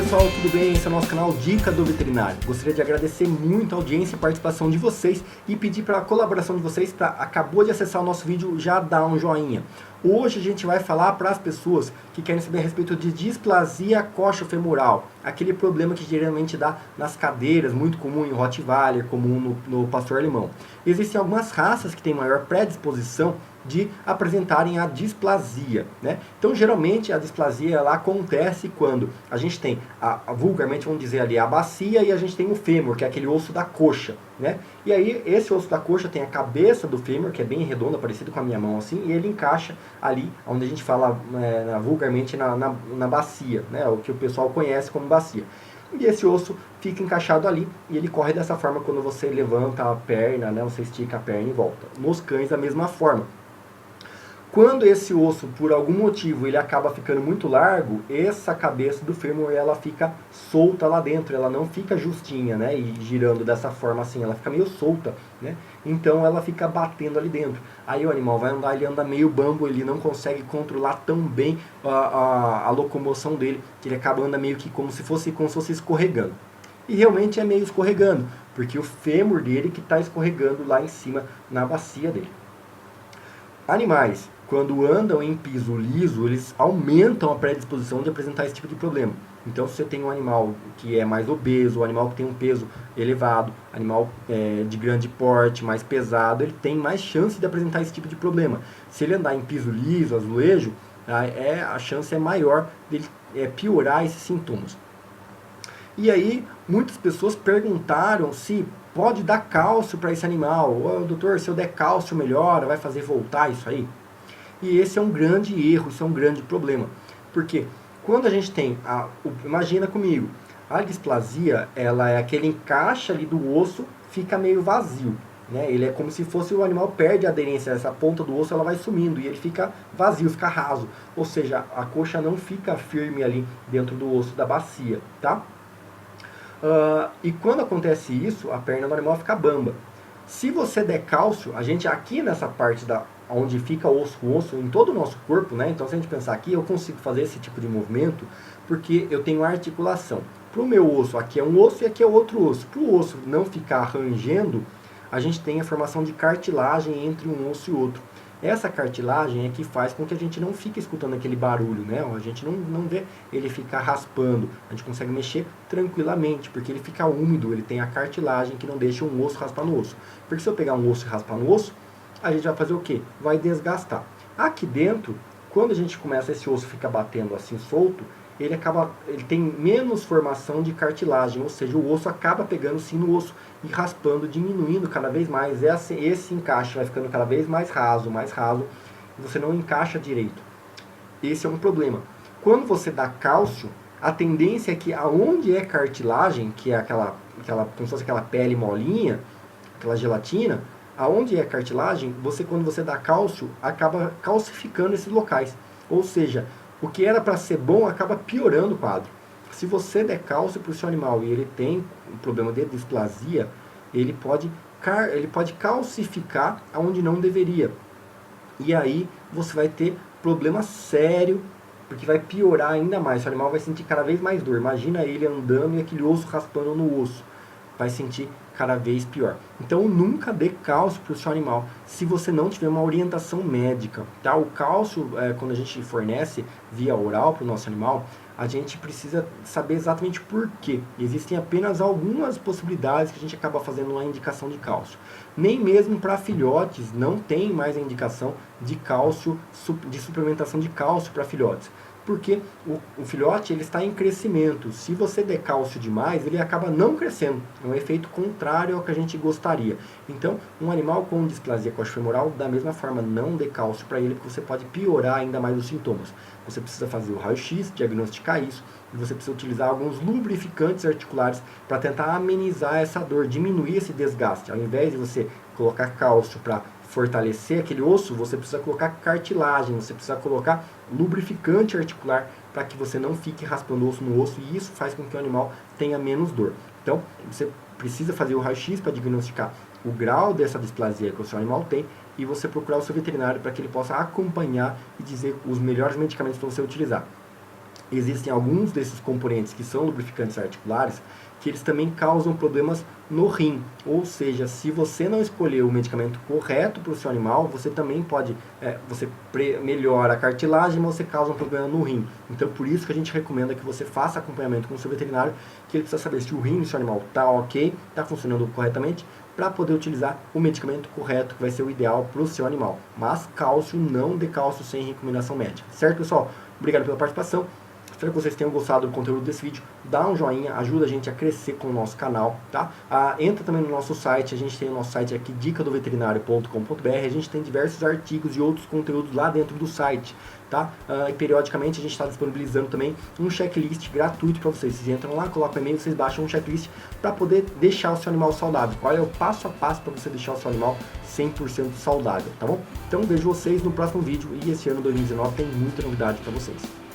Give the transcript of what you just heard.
pessoal, tudo bem? Esse é o nosso canal Dica do Veterinário. Gostaria de agradecer muito a audiência e participação de vocês e pedir para a colaboração de vocês para acabou de acessar o nosso vídeo, já dá um joinha. Hoje a gente vai falar para as pessoas que querem saber a respeito de displasia coxofemoral, aquele problema que geralmente dá nas cadeiras, muito comum em Rottweiler, comum no pastor alemão. Existem algumas raças que têm maior predisposição de apresentarem a displasia, né? Então, geralmente, a displasia ela acontece quando a gente tem, vulgarmente, vamos dizer ali, a bacia e a gente tem o fêmur, que é aquele osso da coxa, né? E aí, esse osso da coxa tem a cabeça do fêmur, que é bem redonda, parecido com a minha mão, assim, e ele encaixa ali, onde a gente fala vulgarmente na bacia, né? O que o pessoal conhece como bacia. E esse osso fica encaixado ali e ele corre dessa forma quando você levanta a perna, né? Você estica a perna e volta. Nos cães, da mesma forma. Quando esse osso, por algum motivo, ele acaba ficando muito largo, essa cabeça do fêmur, ela fica solta lá dentro, ela não fica justinha, né, e girando dessa forma assim, ela fica meio solta, né, então ela fica batendo ali dentro. Aí o animal vai andar, ele anda meio bambo, ele não consegue controlar tão bem a locomoção dele, que ele acaba andando meio que como se fosse escorregando. E realmente é meio escorregando, porque o fêmur dele que está escorregando lá em cima na bacia dele. Animais, quando andam em piso liso, eles aumentam a predisposição de apresentar esse tipo de problema. Então, se você tem um animal que é mais obeso, um animal que tem um peso elevado, animal de grande porte, mais pesado, ele tem mais chance de apresentar esse tipo de problema. Se ele andar em piso liso, azulejo, a chance é maior de ele piorar esses sintomas. E aí, muitas pessoas perguntaram se pode dar cálcio para esse animal. Doutor, se eu der cálcio melhora, vai fazer voltar isso aí? E esse é um grande erro, isso é um grande problema. Porque quando a gente tem, imagina comigo, a displasia, ela é aquele encaixe ali do osso, fica meio vazio. Né? Ele é como se fosse o animal perde a aderência, essa ponta do osso ela vai sumindo e ele fica vazio, fica raso. Ou seja, a coxa não fica firme ali dentro do osso da bacia, tá? E quando acontece isso, a perna do animal fica bamba. Se você der cálcio, a gente aqui nessa parte onde fica osso com osso, em todo o nosso corpo, né? Então se a gente pensar aqui, eu consigo fazer esse tipo de movimento porque eu tenho articulação. Para o meu osso, aqui é um osso e aqui é outro osso. Para o osso não ficar rangendo, a gente tem a formação de cartilagem entre um osso e outro. Essa cartilagem é que faz com que a gente não fique escutando aquele barulho, né? A gente não vê ele ficar raspando. A gente consegue mexer tranquilamente, porque ele fica úmido, ele tem a cartilagem que não deixa um osso raspar no osso. Porque se eu pegar um osso e raspar no osso, a gente vai fazer o quê? Vai desgastar. Aqui dentro, quando a gente começa, esse osso fica batendo assim solto, ele tem menos formação de cartilagem, ou seja, o osso acaba pegando sim no osso e raspando, diminuindo cada vez mais. Esse encaixe vai ficando cada vez mais raso, e você não encaixa direito. Esse é um problema. Quando você dá cálcio, a tendência é que aonde é cartilagem, que é como se fosse aquela pele molinha, aquela gelatina, aonde é cartilagem, quando você dá cálcio, acaba calcificando esses locais. Ou seja, o que era para ser bom acaba piorando o quadro. Se você der cálcio para o seu animal e ele tem um problema de displasia, ele pode calcificar aonde não deveria. E aí você vai ter problema sério, porque vai piorar ainda mais. O seu animal vai sentir cada vez mais dor. Imagina ele andando e aquele osso raspando no osso. Vai sentir cada vez pior. Então nunca dê cálcio para o seu animal se você não tiver uma orientação médica, tá? O cálcio, quando a gente fornece via oral para o nosso animal, a gente precisa saber exatamente por quê. Existem apenas algumas possibilidades que a gente acaba fazendo uma indicação de cálcio. Nem mesmo para filhotes não tem mais a indicação de cálcio, de suplementação de cálcio para filhotes. Porque o filhote ele está em crescimento. Se você der cálcio demais, ele acaba não crescendo. É um efeito contrário ao que a gente gostaria. Então, um animal com displasia coxofemoral, da mesma forma, não dê cálcio para ele, porque você pode piorar ainda mais os sintomas. Você precisa fazer o raio-x, diagnosticar isso, e você precisa utilizar alguns lubrificantes articulares para tentar amenizar essa dor, diminuir esse desgaste. Ao invés de você colocar cálcio para fortalecer aquele osso, você precisa colocar cartilagem, você precisa colocar lubrificante articular para que você não fique raspando osso no osso, e isso faz com que o animal tenha menos dor. Então, você precisa fazer o raio-x para diagnosticar o grau dessa displasia que o seu animal tem e você procurar o seu veterinário para que ele possa acompanhar e dizer os melhores medicamentos para você utilizar. existem alguns desses componentes que são lubrificantes articulares que eles também causam problemas no rim, ou seja, se você não escolher o medicamento correto para o seu animal, você também pode, você melhora a cartilagem, mas você causa um problema no rim. Então por isso que a gente recomenda que você faça acompanhamento com o seu veterinário, que ele precisa saber se o rim do seu animal está ok, está funcionando corretamente, para poder utilizar o medicamento correto, que vai ser o ideal para o seu animal. Mas cálcio, não dê cálcio sem recomendação médica, certo pessoal? Obrigado pela participação. Espero que vocês tenham gostado do conteúdo desse vídeo. Dá um joinha, ajuda a gente a crescer com o nosso canal, tá? Entra também no nosso site, a gente tem o nosso site aqui, dicadoveterinário.com.br. A gente tem diversos artigos e outros conteúdos lá dentro do site, tá? E periodicamente a gente está disponibilizando também um checklist gratuito para vocês. Vocês entram lá, colocam o e-mail, vocês baixam um checklist para poder deixar o seu animal saudável. Qual é o passo a passo para você deixar o seu animal 100% saudável, tá bom? Então vejo vocês no próximo vídeo e esse ano 2019 tem muita novidade para vocês.